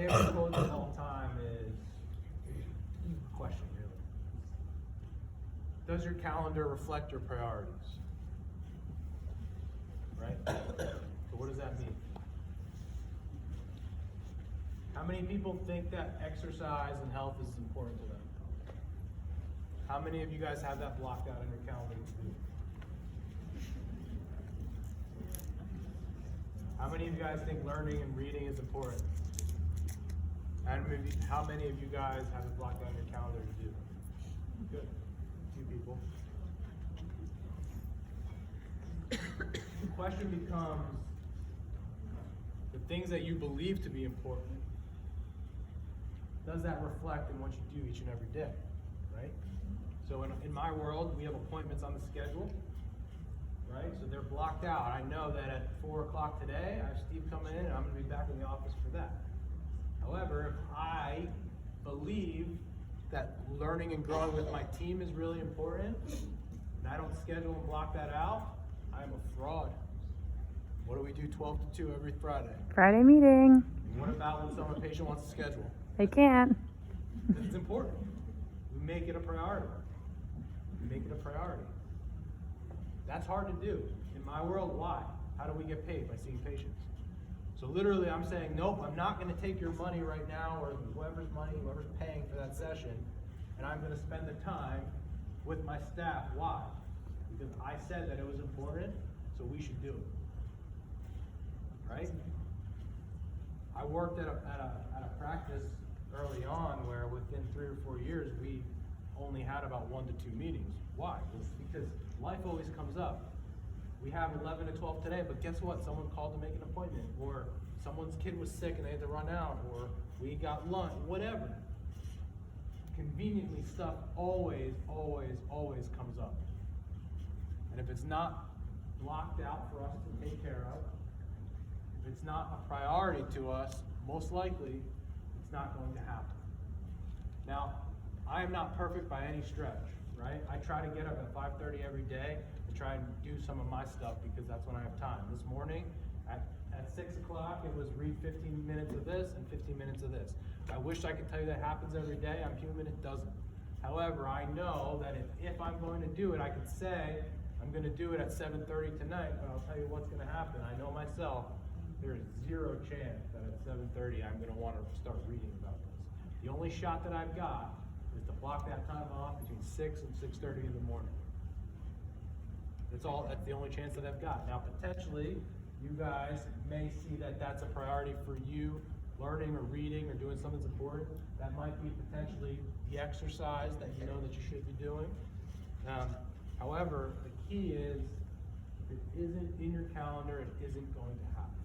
favorite quote of all time is, question really. Does your calendar reflect your priorities? Right? So what does that mean? How many people think that exercise and health is important to them? How many of you guys have that blocked out on your calendar to do? How many of you guys think learning and reading is important? How many of you guys have it blocked out on your calendar to do? Good. A few people. The question becomes, the things that you believe to be important, does that reflect in what you do each and every day, right? So in my world, we have appointments on the schedule, right? So they're blocked out. I know that at 4 o'clock today, I have Steve coming in and I'm gonna be back in the office for that. However, if I believe that learning and growing with my team is really important, and I don't schedule and block that out, I'm a fraud. What do we do 12 to 2 every Friday? Friday meeting. What about when someone patient wants to schedule? They can't. It's important. We make it a priority. We make it a priority. That's hard to do. In my world, why? How do we get paid? By seeing patients. So literally I'm saying, nope, I'm not gonna take your money right now, or whoever's money, whoever's paying for that session, and I'm gonna spend the time with my staff. Why? Because I said that it was important, so we should do it. Right? I worked at a practice early on where within 3 or 4 years we only had about 1 to 2 meetings. Why? It's because life always comes up. We have 11 to 12 today, but guess what? Someone called to make an appointment, or someone's kid was sick and they had to run out, or we got lunch, whatever. Conveniently, stuff always comes up. And if it's not blocked out for us to take care of, if it's not a priority to us, most likely it's not going to happen. Now, I am not perfect by any stretch, right? I try to get up at 5:30 every day to try and do some of my stuff because that's when I have time. This morning at 6 o'clock, it was read 15 minutes of this and 15 minutes of this. I wish I could tell you that happens every day. I'm human, it doesn't. However, I know that if I'm going to do it, I could say, I'm going to do it at 7:30 tonight, but I'll tell you what's going to happen. I know myself, there's 0 chance that at 7:30 I'm going to want to start reading about this. The only shot that I've got is to block that time off between 6 and 6:30 in the morning. That's the only chance that I've got. Now, potentially, you guys may see that that's a priority for you, learning or reading or doing something that's important. That might be potentially the exercise that you know that you should be doing. However, the key is, if it isn't in your calendar, it isn't going to happen.